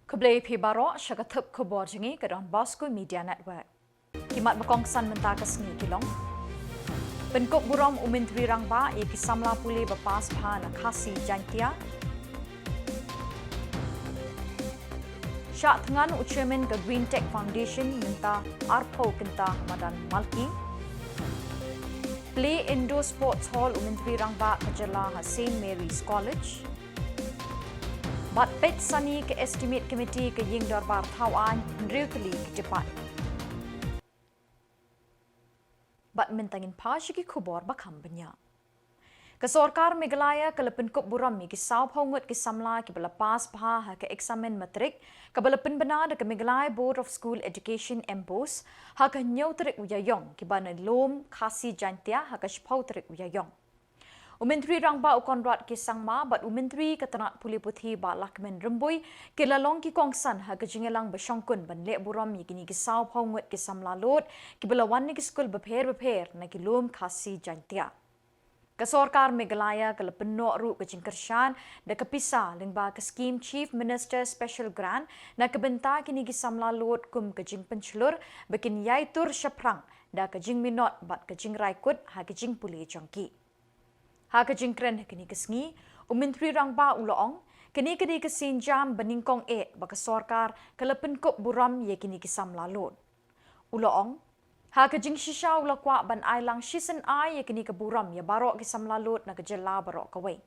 Khubor Phibaro Shagathub Khuborjylla ke Bosco Media Network. Kimat bakongsan menta kasngi Shillong. Penkop burom umintri rangba e ki Samla pule bapas pha na khasi jantia. Syak thengan chairman ke Green Tech Foundation minta arpo kenta madan malki. Play Indoor Sports Hall umintri rangba ke Jylla St. Mary's College. Bat pet sani ke estimate committee ke ying darbar thawan reutli ke Japan. Bat mentangin pashi ki Khubor bakam banya. Ke sorkar Meghalaya ke lepenkop buram ki saw phongot ki Samla ki belapas pha ke eksamen matrik ke belepen benar ke Meghalaya Board of School Education Embos ha ke nyotrik Iaiong ki bana lom khasi jantia ha ke shpautrik Iaiong. Umentri rangba ukonrat ki sangma bat umentri katanak puli puthi ba lakmen rembui ke lalong ki kongsan ha ke jingelang besongkun ban le buram yikini ki saw phongot ki Samla lot ki belawan ni ki skul bepher na ki lom khasi jantia. Ke sorkar Meghalaya ke lepenok ru ke jingkershan da ke pisa lingba ke scheme Chief Minister Special Grant na ke benta kini ki Samla lot kum ke jing penchlur bekin yaitur syaprang da ke jing minot bat ke jing raikut ha ke jing puli jongki. Ha ke jingkren kini kesngi, umintri rangba uloong, kini ke sinjam beningkong baka sorkar ke lepenkop buram ye kini ki Samla lot. Uloong, ha ke jing shisha ulakwa ban ailang shisen ye kini ke buram ye barok ki Samla lot na ke Jylla barok kawai.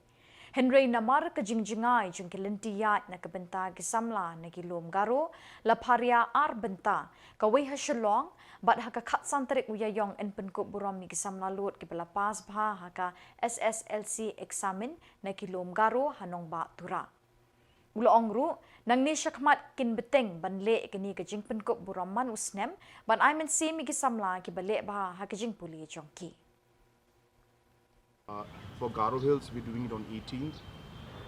Henry namar ke jingjingai jung ki lentiyat na ke benta ki Samla na ki lom garo, la paria ar benta, kawai ha Shillong, bat ha ka khatsan tarik Iaiong en penkop buram ni ki Samla lot ki belapas bha ha ka SSLC examen na ki lom garo hanong ba tura. Uloong ru, nang ni syakmat kin beteng ban le kini ke jing penkop buram man usnem, ban ai men si mi ki Samla ki bale bha ha ka jing puli jongki. For Garo Hills, we're doing it on 18th.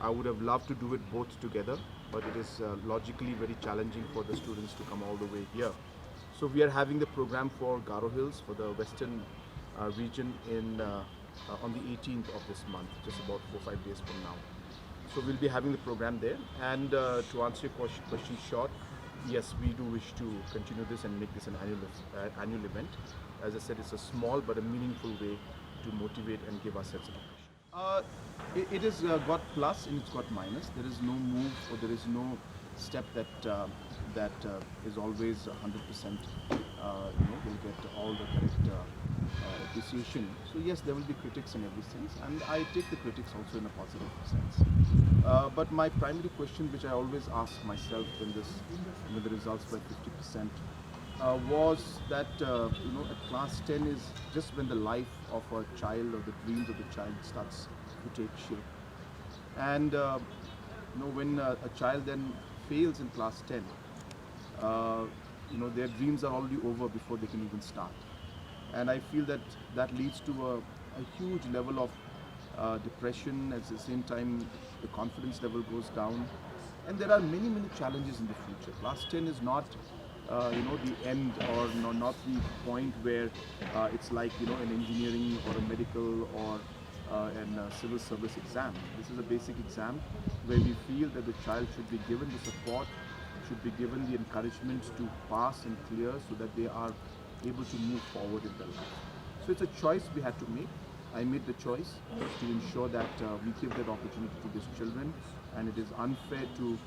I would have loved to do it both together, but it is logically very challenging for the students to come all the way here. So we are having the program for Garo Hills for the western region on the 18th of this month, just about 4 or 5 days from now. So we'll be having the program there. And to answer your question short, yes, we do wish to continue this and make this an annual event. As I said, it's a small but a meaningful way to motivate and give our sense of passion. It has got plus and it's got minus. There is no move or there is no step that is always 100%. Will get all the correct appreciation. So yes, there will be critics in every sense, and I take the critics also in a positive sense. But my primary question, which I always ask myself when the results were 50%. Was that at class 10 is just when the life of a child or the dreams of the child starts to take shape. And when a child then fails in class 10, their dreams are already over before they can even start. And I feel that leads to a huge level of depression. At the same time, the confidence level goes down. And there are many challenges in the future. Class 10 is not the end or not the point where it's like an engineering or a medical or a civil service exam. This is a basic exam where we feel that the child should be given the support, should be given the encouragement to pass and clear so that they are able to move forward in their life. So it's a choice we had to make. I made the choice to ensure that we give that opportunity to these children, and it is unfair to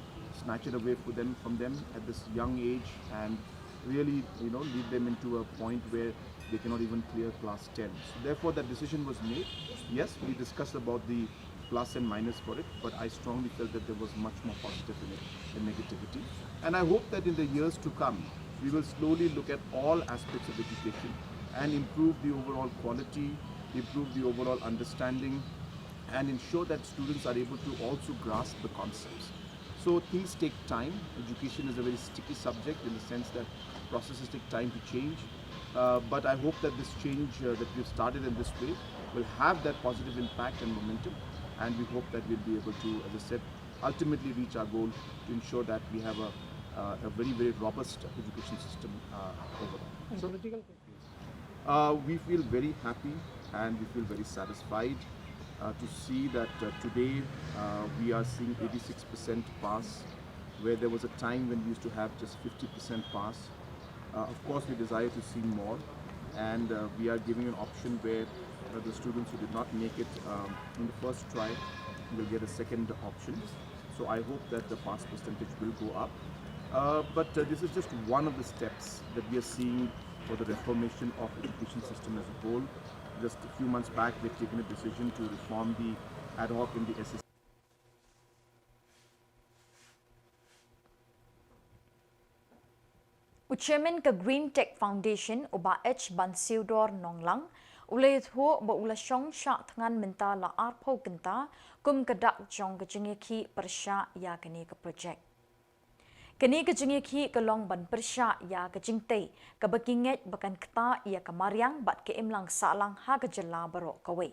snatch it away from them at this young age and really lead them into a point where they cannot even clear class 10. So therefore that decision was made. Yes, we discussed about the plus and minus for it, but I strongly felt that there was much more positive in it than negativity. And I hope that in the years to come, we will slowly look at all aspects of education and improve the overall quality, improve the overall understanding, and ensure that students are able to also grasp the concepts. So things take time. Education is a very sticky subject in the sense that processes take time to change. But I hope that this change that we've started in this way will have that positive impact and momentum. And we hope that we'll be able to, as I said, ultimately reach our goal to ensure that we have a very robust education system overall. So we feel very happy and we feel very satisfied to see that today we are seeing 86% pass where there was a time when we used to have just 50% pass. Of course, we desire to see more, and we are giving an option where the students who did not make it in the first try will get a second option. So I hope that the pass percentage will go up. But this is just one of the steps that we are seeing for the reformation of the education system as a whole. Just a few months back, we've taken a decision to reform the ad hoc in the SSC. Chairman ka Green Tech Foundation uba H Bansiudor Nonglang ulay thuo ba ula syong sya tngan menta la arpo kenta kum kadak jong kajingi ki persya ya kani ka project. Kani kajingi ki kalong ban persya ya kajingtay kabakinget bakan kta ya kamaryang bat ke imlang salang ha ka Jylla baro kawe.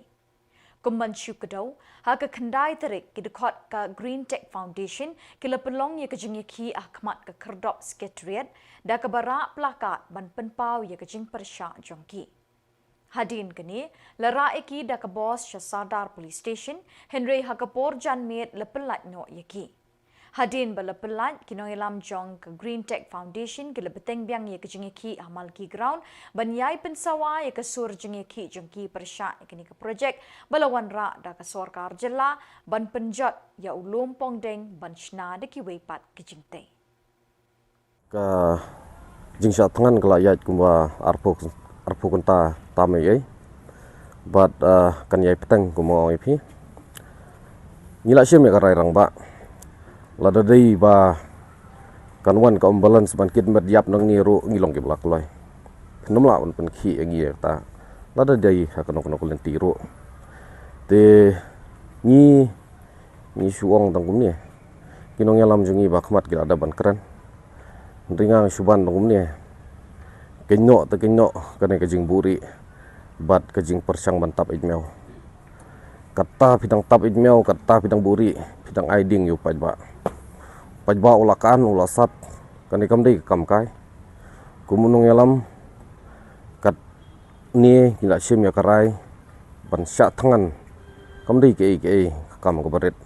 Kumban syu kadaw ha ka khandai tarik kidukot ka Green Tech Foundation kila pelong ya kajingi ki ahkmat ka kerdop sekretariat da ka bara plakat ban penpau ya kajing persya jongki. Hadin kini lara iki da ka bos Sadar Police Station Henry ha Khuborjylla met lepelat no yaki. Hadin bala pelat kinong ilam jong ke Green Tech Foundation ke lebeteng biang ye ke jengeki amal ki ground banyai pensawa ye ke sur jengeki jengki persya kini ke projek balawan ra da ke sorkar Jylla ban penjot ya ulum pongdeng ban shna de ki weipat ke jengte. Ka jingsha tangan kala yat kumba arpo kunta tame ye but kan yai petang kumo ipi nila syem ya karai rang ba lada dei ba kanwan ka balance ban kit met yap nang ni ro ngilong ke blak loi khnum la on pen khi ngi ta lada dei ha kanok kanok len ti ro te ni suong tang kum ni kinong yalam jungi ba khmat ki ada ban kran ringang suban tang kum ni kenyo te kenyo kane ka jing buri bat ka jing persang ban tap ijmeu kata pidang tap ijmeu kata pidang buri pidang aiding yu pajba ulakan ulasat kani kam dei kam kai kumunung yalam kat ni kila sim ya karai ban sya tangan kam dei ke kam ko baret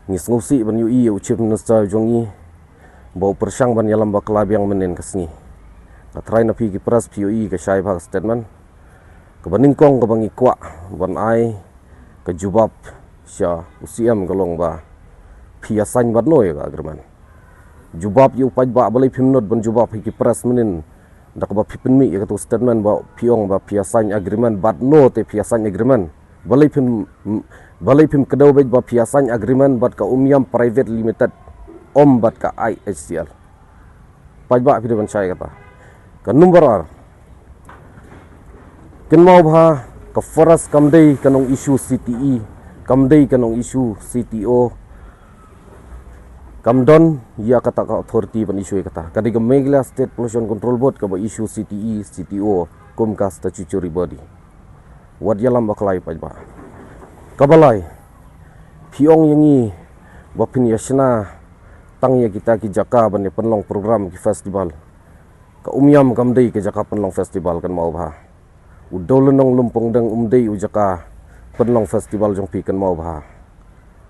ngis ngusi ban yu i uchip nusa jongi bau persang ban yalam bakla biang menen kasni katrai na pi ki pras pi ke shai bhag statement ke baningkong ke bangi kwa ban ai ke jubab sya usiam galong ba pia sany bat noy ka agreement jubab yu pajba balai phimnot ban jubab ki pras menin dak ba phipin mi ka to statement ba piong ba pia sany agreement bat no te pia sany agreement balai phim kedaw ba pia sany agreement bat ka umyam private limited om bat ka IHCL pajba phi ban sai kata ka number ar ken mau bha ka foras kamdei kanong issue CTE kamdei kanong issue CTO Kamdon ya kata ka authority ban issue kata kadi ke Meghalaya State Pollution Control Board ka ba issue CTE CTO kumka statutory body wad yalam baklai pajba kabalai piong yangi bapin yasna tang ya kita ki jaka ban penlong program ki festival ka umyam kamdei ke jaka penlong festival kan mau bha udolonong lumpong dang umdei ujaka penlong festival jong pi kan mau bha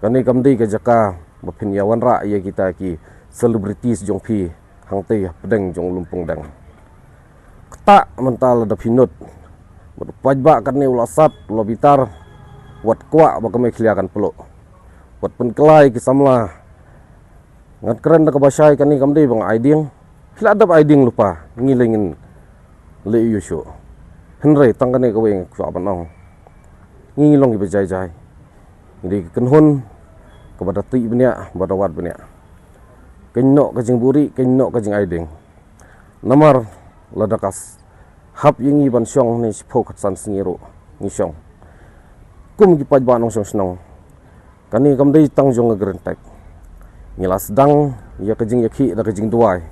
kani kamdei ke jaka bapin yawan ra ya kita ki celebrities jong pi hangte pedeng jong lumpung dang kta mental da pinut pajba kan ne ulasat lobitar wat kwa ba kame khliakan pelo wat penkelai ki samla ngat keren da kabasai kan ni kamdei bang aiding khila adap aiding lupa ngilengin le yusho henry tangane ka weng kwa banong ngilong ki bejai ndi kenhon kepada ti benya pada wat benya kenok kajing buri kenok kajing aiding namar ladakas hap yingi ban syong ni spok san singiro ni syong kum ki pajba nong syong snong kani kam dei tang jong grentek ngilas dang ya kajing yakhi da kajing duai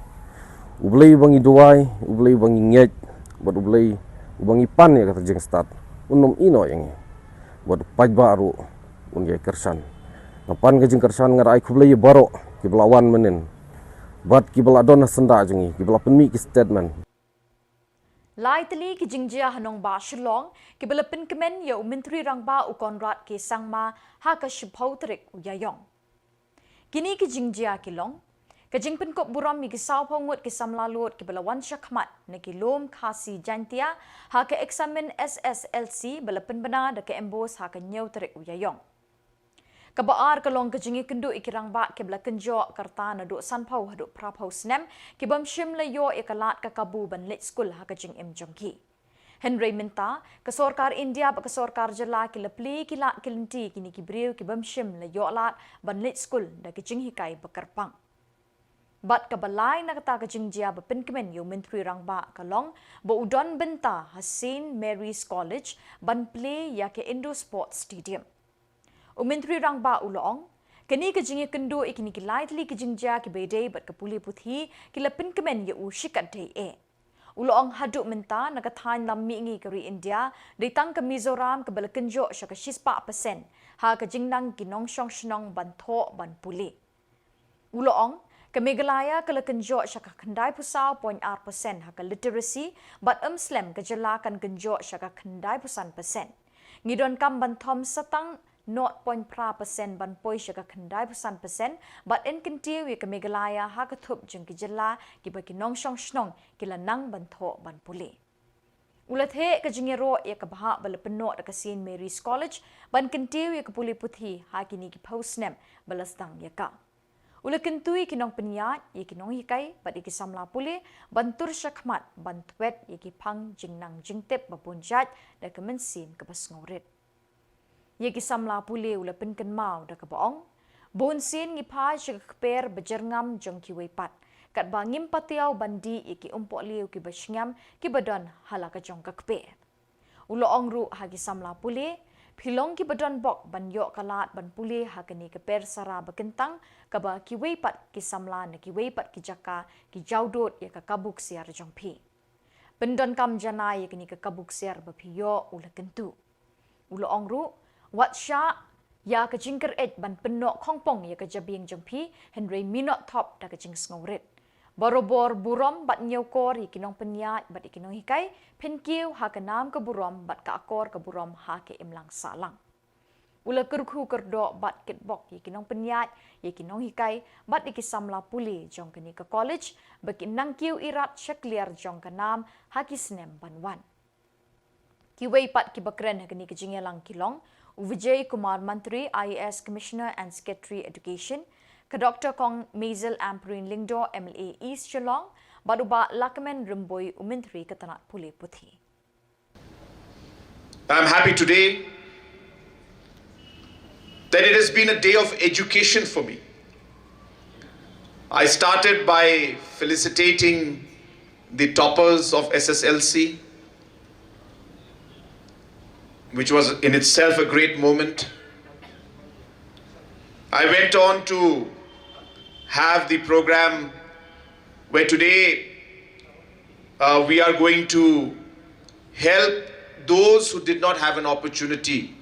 ublei bangi duai ublei bangi ngej bad ublei ubangi pan ya kata jeng start unom ino yang bad pajba ru un ye kersan ngapan kajing kersan ngarai kublai baro ki belawan menen bat ki beladon senda jengi ki bela penmi ki statement Lai tali ki jingjia hanong ba Shillong ki belapin kemen ya menteri rangba u konrad ki sangma ha ka shibhau trik u Iaiong Kini ki jingjia kilong, ka jingpen kop buram mi ki saw pongut ki Samla lot ki balawan syakmat na ki lom khasi jantia ha ka eksamen SSLC balapen bana da ka embos ha ka nyau terik Iaiong. Kabaar kalong kejingi kendu ikirang ba ke belakan jo karta na do sanpau hadu prapau snem ki bam shim le yo ikalat ka kabu ban let school ha kajing em jongki. Henry minta ke sorkar India ba ke sorkar Jylla ki lepli ki lat kilinti kini ki briu ki bam shim le yo lat ban let school da kejing hikai bekerpang. Bat kabalai na kata kejing jia ba penkemen yo menteri rang ba kalong ba udon benta St. Mary's College ban play ya ke Indo Sports Stadium. Menteri rang ba ulong kini kejingi kendu ikini ki lightly kejingja ki bedai bat ke puli puthi ki lepin kemen ye u shikat dei e. Ulong haduk menta nakathan lam mi ngi keri India ditang ke Mizoram ke belakenjo syaka 6% ha kejingnang ginong syong shnong ban tho ban puli. Ulong ke Meghalaya ke lekenjo syaka kendai pusau 0.8% ha ke literacy bat Muslim ke Jylla kan kenjo syaka kendai pusan persen. Ngidon kam ban thom satang 0.3% ban poi syaka kendai pusan persen bat en kentiu ye ke Meghalaya ha ke thup jeng ki Jylla ki bagi nong syong shnong ki lanang ban tho ban puli. Ulat he ke jingero ye ke bahak bala penok da ke St. Mary's College ban kentiu ye ke puli puthi ha kini ki postnem bala stang ye ka. Ulat kentui ki nong penyat ye ki nong hikai bat ye ki Samla puli bantur syakmat ban twet ye ki pang jingnang jingtep bapunjat da ke mensin ke basngorit. Ye ki Samla puli ula penken mau da kabaong bon sin ngi pa per bejerngam jong ki weipat kat bangim patiau bandi ye ki umpok liu ki basngam ki badon halaka jong ka kpe ulo ong ru ha ki Samla puli philong ki badon bok ban yo kalat ban puli ha kani ke per sara bekentang ka ba ki weipat ki Samla na ki weipat ki jaka ki jaudot ye ka kabuk siar jong phi pendon kam jana ye kini ke kabuk siar ba phiyo ula kentu ulo ong ru wat sha ya ka jingker et ban penok khongpong ya ka jabing jongpi Henry minot top da ka jing sngorit borobor burom bat nyokor ikinong penyat bat ikinong hikai penkiu ha ka nam ka burom bat ka akor ka burom ha ke imlang salang ula kurku kerdo bat kitbok ikinong penyat ikinong hikai bat iki Samla puli jong kani ka college baki nangkiu irat syakliar jong ka nam ha ki snem banwan ki weipat ki bakren ha kani ka jingelang kilong Vijay Kumar Mantri, IAS Commissioner and Secretary Education, ka Dr. Kong Mazel Amprin Lingdo, MLA East Shillong, baruba Lakamen Rumboy Umintri Katanat Puli Puthi. I'm happy today that it has been a day of education for me. I started by felicitating the toppers of SSLC, which was in itself a great moment. I went on to have the program where today we are going to help those who did not have an opportunity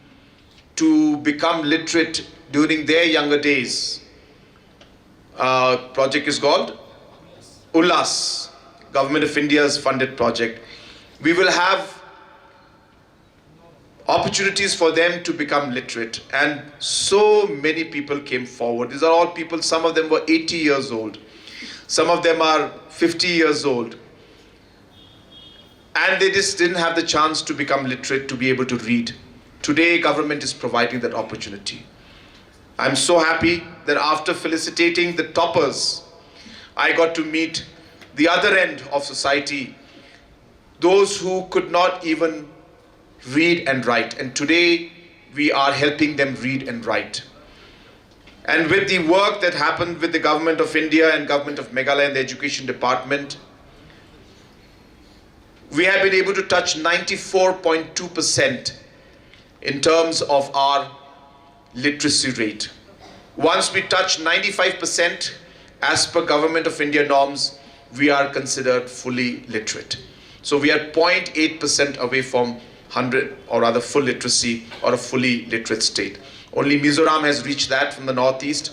to become literate during their younger days. Project is called Ullas, Government of India's funded project. We will have opportunities for them to become literate, and so many people came forward. These are all people, some of them were 80 years old, some of them are 50 years old, and they just didn't have the chance to become literate, to be able to read. Today, government is providing that opportunity. I'm so happy that after felicitating the toppers, I got to meet the other end of society, those who could not even read and write, and today we are helping them read and write. And with the work that happened with the Government of India and Government of Meghalaya and the Education Department, we have been able to touch 94.2% in terms of our literacy rate. Once we touch 95%, as per Government of India norms, we are considered fully literate. So we are 0.8% away from 100, or rather full literacy or a fully literate state. Only Mizoram has reached that from the northeast.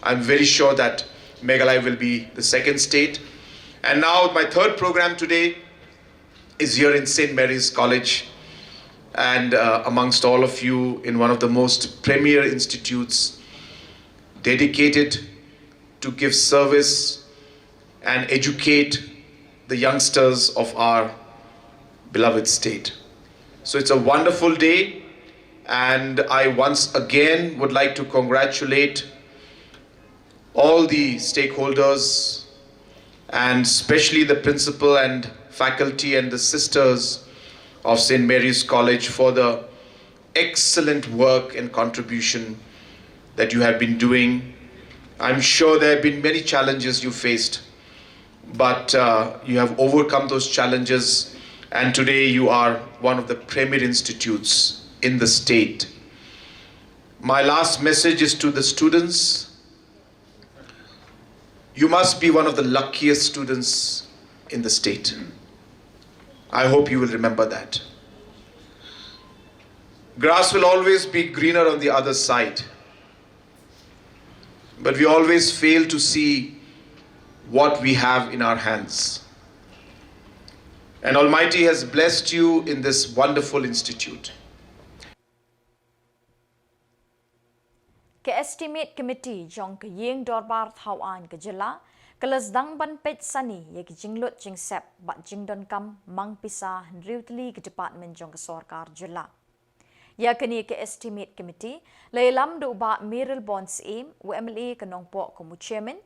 I'm very sure that Meghalaya will be the second state. And now my third program today is here in St. Mary's College, and amongst all of you in one of the most premier institutes dedicated to give service and educate the youngsters of our beloved state. So it's a wonderful day, and I once again would like to congratulate all the stakeholders, and especially the principal and faculty and the sisters of St. Mary's College for the excellent work and contribution that you have been doing. I'm sure there have been many challenges you faced, but you have overcome those challenges, and today you are one of the premier institutes in the state. My last message is to the students. You must be one of the luckiest students in the state. I hope you will remember that. Grass will always be greener on the other side, but we always fail to see what we have in our hands. And Almighty has blessed you in this wonderful institute. Ke estimate committee jong ke yeng dorbar thau an ke Jylla kelas dang ban pet sani ye ke jinglot jing sep bat jing don kam mang pisa henriutli ke department jong ke sarkar Jylla. Ya kini ke estimate committee leilam do ba Miril Bonds aim u MLA ke nongpo ko mu chairman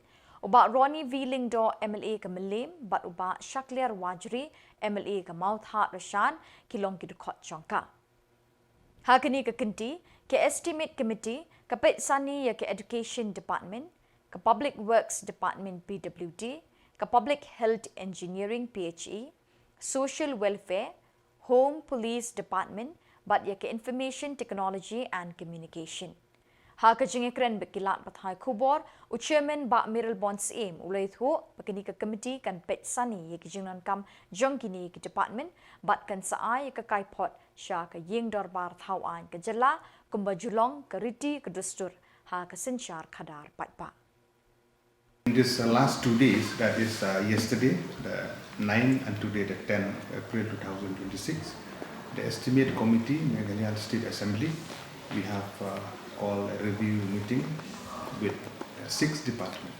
uba Ronnie Wheeling do MLA ke Melim bat uba Shakliar Wajri MLA ke Mouth Heart Rashan kilong ki dukot jongka. Hakini ke kenti ke estimate committee ke pet sani ya ke education department ke public works department PWD ke public health engineering PHE social welfare home police department but ya ke information technology and communication. Ha ke jingekren bekilat pathai Khubor u chairman ba Miril Bonds aim ulai thu pakini ke committee kan pet sani ya ke jingnan kam jongkini ke department but kan saai ke kaipot sha ke yeng dorbar thau an ke Jylla Khuborjylla ke riti ke dustur ha ke senchar khadar patpa. In this last 2 days, that is yesterday, the 9 and today, the 10 April 2026, the estimate committee, Meghalaya State Assembly, we have called a review meeting with 6 departments.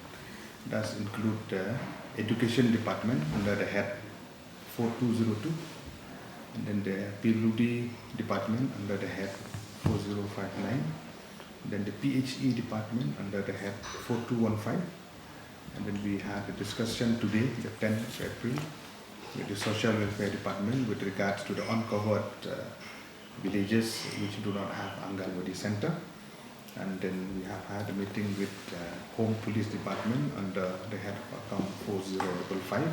That include the education department under the head 4202, and then the PWD department under the head 4059, then the PHE department under the head 4215, and then we had a discussion today, the 10th April, with the social welfare department with regards to the uncovered villages which do not have Anganwadi center. And then we have had a meeting with home police department under the head of account 4055,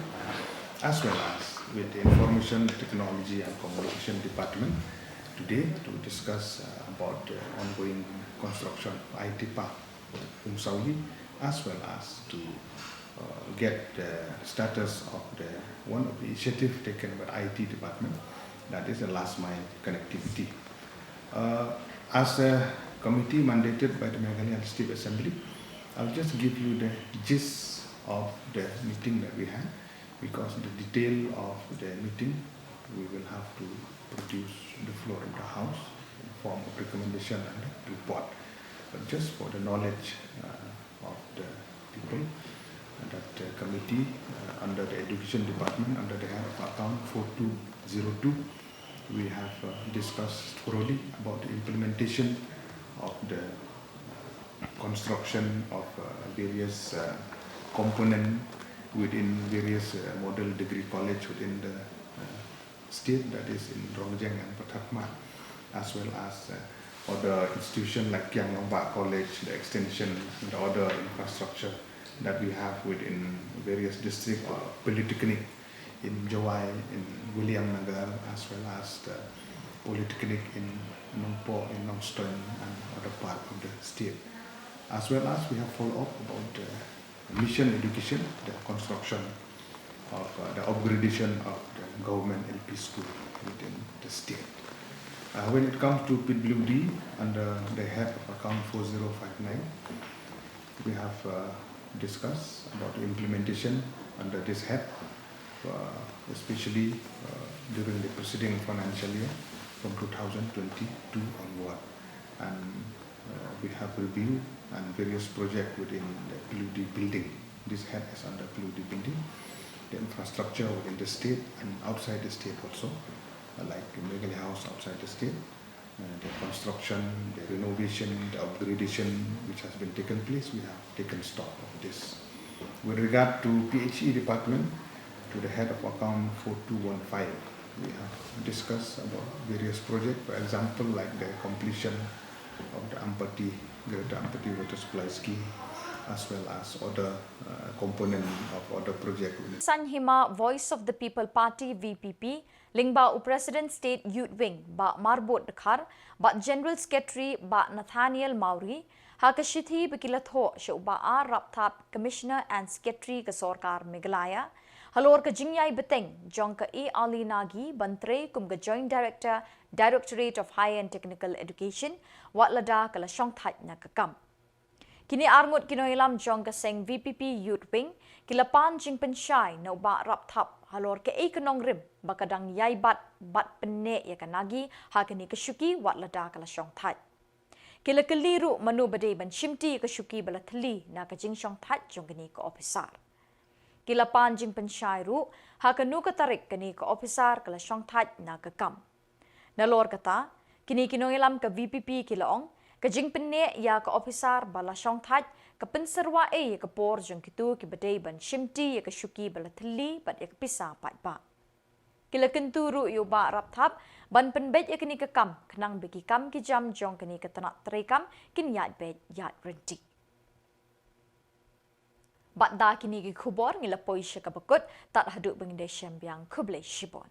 as well as with the information technology and communication department today to discuss about the ongoing construction of IT park in Saudi, as well as to get the status of one of the initiative taken by IT department, that is the last mile connectivity. As a committee mandated by the Meghalaya State Assembly, I'll just give you the gist of the meeting that we had, because the detail of the meeting we will have to produce the floor in the House in the form of recommendation and report. But just for the knowledge of the people, that committee under the education department under the head of account 4202, we have discussed thoroughly about the implementation of the construction of various components within various model degree college within the state, that is in Rongjeng and Pathakmat, as well as other institutions like Iaiong College, the extension and the other infrastructure that we have within various districts, or polytechnic in Jawai, in William Nagar, as well as the polytechnic in Nongpo, in Nongstoin, and other part of the state. As well as we have follow up about mission education, the construction of the upgradation of the government LP school within the state. When it comes to PWD, under the head of account 4059, we have discussed about the implementation under this head, especially during the preceding financial year from 2022 onward. And We have review and various projects within the PUD building. This head is under PUD building. The infrastructure within the state and outside the state also, like the Meghalaya house outside the state, the construction, the renovation, the upgradation which has been taken place, we have taken stock of this. With regard to PHE department, to the head of account 4215, we have discussed about various projects, for example, like the completion of the Greater Ampati water supply scheme, as well as other component of other projects. Sanhima Voice of the People Party VPP Lingba President State Youth Wing ba Marbot Dakhar ba General Secretary ba Nathaniel Mauri Hakashithi Bikilatho Shoba A Raptap Commissioner and Secretary ka Sorkar Meghalaya Halor ka Jingyai Beteng Jongka E Ali Nagi Bantre Kumga Joint Director Directorate of Higher and Technical Education Watlada Kala Shongthai na kakam. Kini armut kinoilam jong kaseng VPP Youth Wing kilapan jing pensyai na uba raptap halor ke ikonong rim bakadang yai bat penne ya kanagi hakini kesyuki watlada kala shongthai. Kila keliru manu badai ban shimti kesyuki bala thli na kajing shongthai jong kini ke officer. Kilapan jing pensyai ru hakanu katarik kini ke officer kala shongthai na kakam. Nalor kata kini kinoilam ke VPP Kilaong Kajing penne ya ke officer bala shongthaj ke penserwa ya ke por jong kitu ke badai ban shimti ya ke syuki bala thli bat ya ke pisa pat ba. Kila kenturu yu ba rapthap ban penbet ya kini ke kam kenang bagi kam ki jam jong kini ke tanak terekam kini yat bet yat renti. Bat da kini ki khubor ngilapoi syaka bekut tak haduk bengde syambiang kublai shibon.